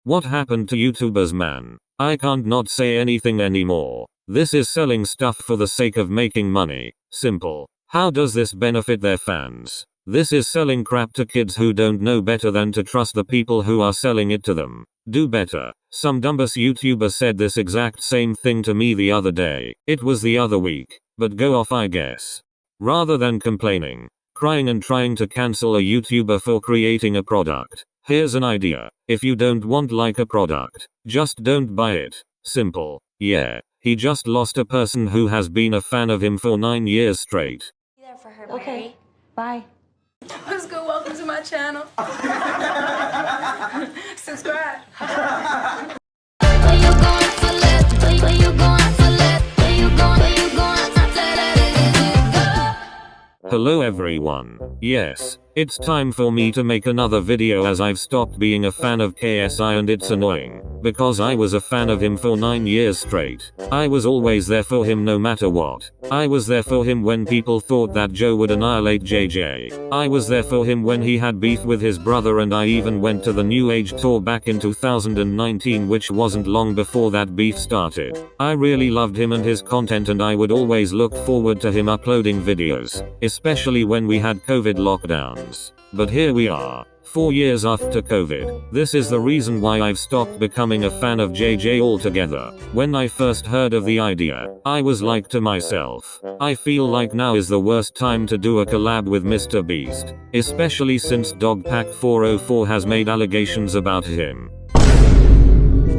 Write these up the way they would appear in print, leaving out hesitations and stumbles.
What happened to YouTubers, man? I can't not say anything anymore. This is selling stuff for the sake of making money. Simple. How does this benefit their fans? This is selling crap to kids who don't know better than to trust the people who are selling it to them. Do better. Some dumbass YouTuber said this exact same thing to me the other day. It was the other week. But go off, I guess. Rather than complaining, crying and trying to cancel a YouTuber for creating a product, here's an idea. If you don't want like a product, just don't buy it. Simple. Yeah, he just lost a person who has been a fan of him for 9 years straight. Be there for her, Okay, bye. What's good? Welcome to my channel. Subscribe. Where you going to let? Where you going to let? Where you going to let it go? Hello everyone. Yes, it's time for me to make another video as I've stopped being a fan of KSI and it's annoying, because I was a fan of him for 9 years straight. I was always there for him no matter what. I was there for him when people thought that Joe would annihilate JJ. I was there for him when he had beef with his brother, and I even went to the New Age tour back in 2019, which wasn't long before that beef started. I really loved him and his content, and I would always look forward to him uploading videos, especially when we had COVID lockdowns. But here we are, 4 years after COVID. This is the reason why I've stopped becoming a fan of JJ altogether. When I first heard of the idea, I was like to myself, I feel like now is the worst time to do a collab with Mr. Beast, especially since Dogpack 404 has made allegations about him.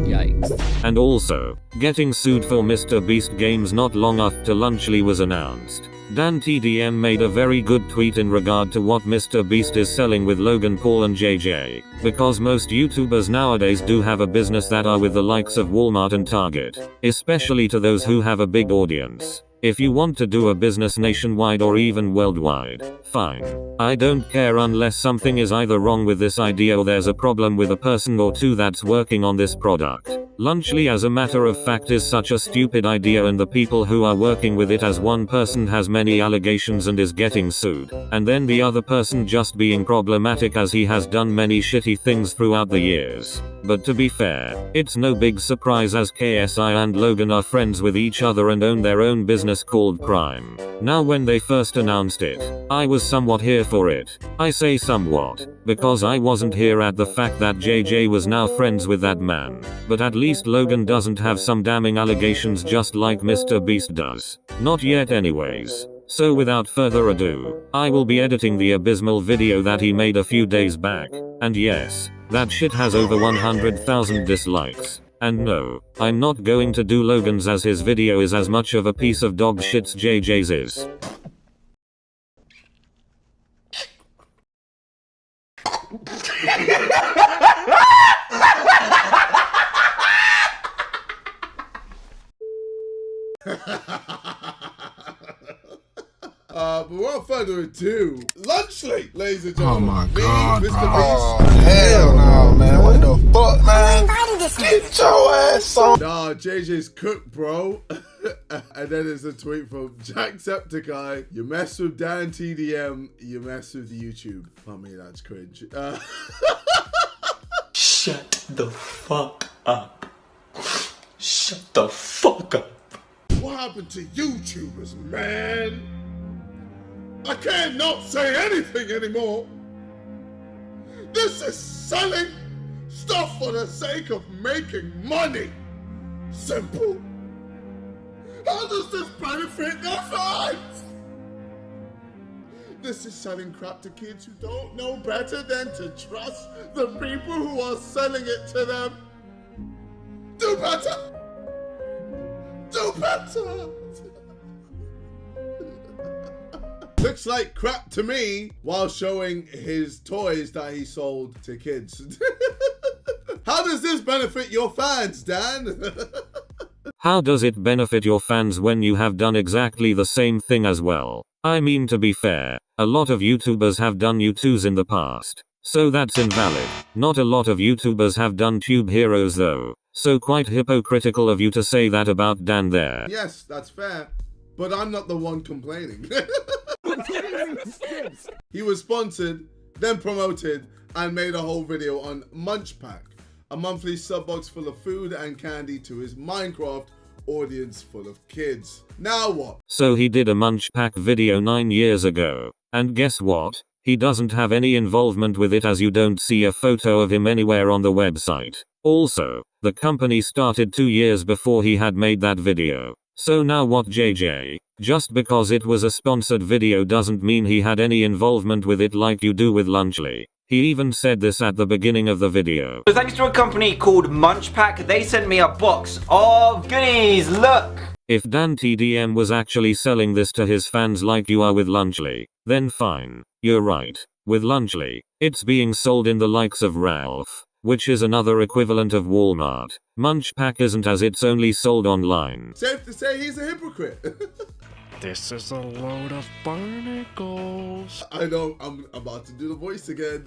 Yikes. And also, getting sued for Mr. Beast games not long after Lunchly was announced. Dan TDM made a very good tweet in regard to what Mr. Beast is selling with Logan Paul and JJ, because most YouTubers nowadays do have a business that are with the likes of Walmart and Target, especially to those who have a big audience. If you want to do a business nationwide or even worldwide, fine. I don't care unless something is either wrong with this idea or there's a problem with a person or two that's working on this product. Lunchly, as a matter of fact, is such a stupid idea, and the people who are working with it, as one person has many allegations and is getting sued, and then the other person just being problematic as he has done many shitty things throughout the years. But to be fair, it's no big surprise as KSI and Logan are friends with each other and own their own business called Crime. Now, when they first announced it, I was somewhat here for it. I say somewhat, because I wasn't here at the fact that JJ was now friends with that man. But at least Logan doesn't have some damning allegations just like Mr. Beast does. Not yet anyways. So without further ado, I will be editing the abysmal video that he made a few days back. And yes, that shit has over 100,000 dislikes. And no, I'm not going to do Logan's, as his video is as much of a piece of dog shit's JJ's is. But without further ado, Lunchly, ladies and gentlemen. Oh my God. Me, Mr. Oh, Beast. hell no, man. What the fuck, man? Get your ass on. Nah, JJ's cooked, bro. And then there's a tweet from Jacksepticeye. You mess with Dan TDM, you mess with YouTube. I mean, that's cringe. Shut the fuck up. Shut the fuck up. What happened to YouTubers, man? I can't not say anything anymore. This is selling stuff for the sake of making money. Simple. How does this benefit their fans? This is selling crap to kids who don't know better than to trust the people who are selling it to them. Do better. Do better. Looks like crap to me while showing his toys that he sold to kids. How does this benefit your fans, Dan? How does it benefit your fans when you have done exactly the same thing as well? I mean, to be fair, a lot of YouTubers have done U2s in the past, so that's invalid. Not a lot of YouTubers have done Tube Heroes though, so quite hypocritical of you to say that about Dan there. Yes, that's fair, but I'm not the one complaining. He was sponsored, then promoted, and made a whole video on Munch Pack. a monthly sub box full of food and candy to his Minecraft audience full of kids. Now what? So he did a Munch Pack video 9 years ago. And guess what? He doesn't have any involvement with it, as you don't see a photo of him anywhere on the website. Also, the company started 2 years before he had made that video. So now what, JJ? Just because it was a sponsored video doesn't mean he had any involvement with it like you do with Lunchly. He even said this at the beginning of the video. So thanks to a company called Munch Pack, they sent me a box of goodies, look! If Dan TDM was actually selling this to his fans like you are with Lunchly, then fine. You're right. With Lunchly, it's being sold in the likes of Ralph, which is another equivalent of Walmart. Munch Pack isn't, as it's only sold online. Safe to say he's a hypocrite. This is a load of barnacles. I know, I'm about to do the voice again.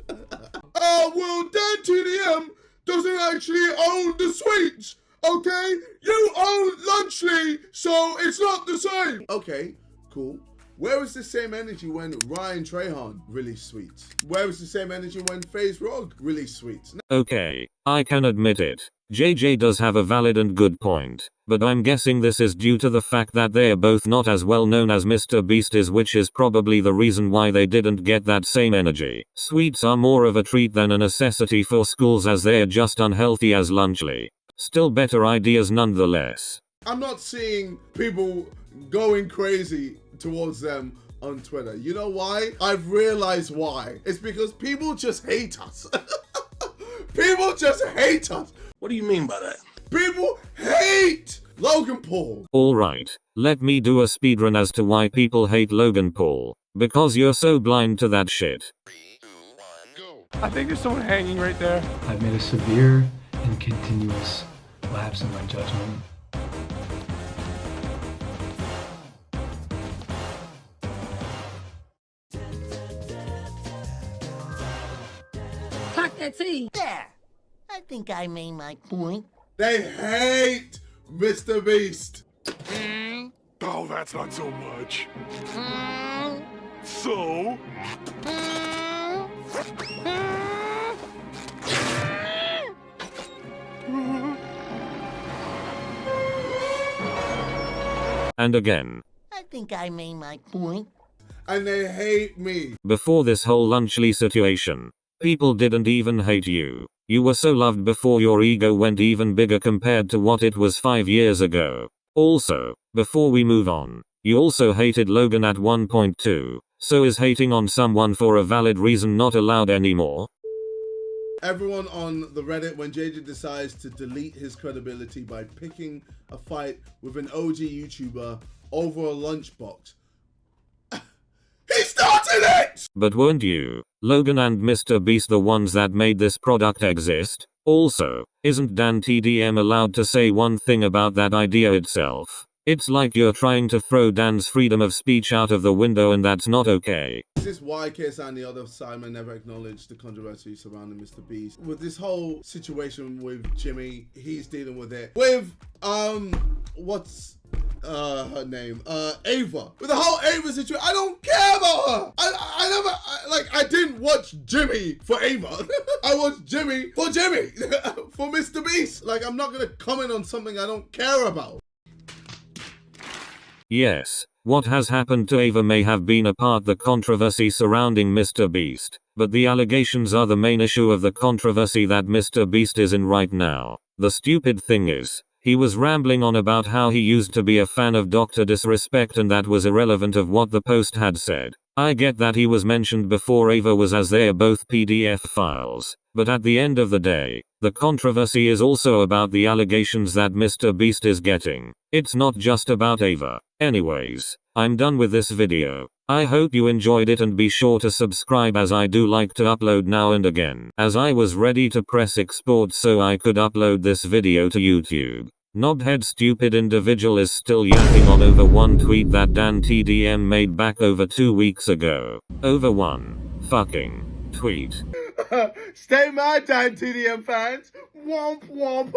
Well, Dan TDM doesn't actually own the sweets, okay? You own Lunchly, so it's not the same. Okay, cool. Where was the same energy when Ryan Trahan released sweets? Where was the same energy when FaZe Rog released sweets? Okay, I can admit it. JJ does have a valid and good point, but I'm guessing this is due to the fact that they're both not as well known as Mr. Beast is, which is probably the reason why they didn't get that same energy. Sweets are more of a treat than a necessity for schools, as they're just unhealthy as Lunchly. Still better ideas nonetheless. I'm not seeing people going crazy towards them on Twitter. You know why? I've realized why. It's because people just hate us. People just hate us. What do you mean by that? People hate Logan Paul. Alright, let me do a speedrun as to why people hate Logan Paul. Because you're so blind to that shit. 3, 2, 1, go. I think there's someone hanging right there. I've made a severe and continuous lapse in my judgment. Clock that T. There. I think I made my point. They hate Mr. Beast. Oh, that's not so much. So? And again. I think I made my point. And they hate me. Before this whole Lunchly situation, people didn't even hate you. You were so loved before your ego went even bigger compared to what it was 5 years ago. Also, before we move on, you also hated Logan at one point too. So is hating on someone for a valid reason not allowed anymore? Everyone on the Reddit, when JJ decides to delete his credibility by picking a fight with an OG YouTuber over a lunchbox. He started it! But weren't you, Logan and Mr. Beast, the ones that made this product exist? Also, isn't Dan TDM allowed to say one thing about that idea itself? It's like you're trying to throw Dan's freedom of speech out of the window, and that's not okay. Is this why KSI and the other Simon never acknowledged the controversy surrounding Mr. Beast? With this whole situation with Jimmy, he's dealing with it. With, what's her name? Ava. With the whole Ava situation, I don't care about her. I didn't watch Jimmy for Ava. I watched Jimmy, for Mr. Beast. Like, I'm not gonna comment on something I don't care about. Yes, what has happened to Ava may have been a part the controversy surrounding Mr. Beast, but the allegations are the main issue of the controversy that Mr. Beast is in right now. The stupid thing is, he was rambling on about how he used to be a fan of Dr. Disrespect, and that was irrelevant of what the post had said. I get that he was mentioned before Ava was, as they are both PDF files. But at the end of the day, the controversy is also about the allegations that Mr. Beast is getting. It's not just about Ava. Anyways, I'm done with this video. I hope you enjoyed it, and be sure to subscribe, as I do like to upload now and again. As I was ready to press export so I could upload this video to YouTube. Knobhead stupid individual is still yapping on over one tweet that Dan TDM made back over 2 weeks ago. Over one fucking tweet. Stay mad, Dan TDM fans. Womp womp.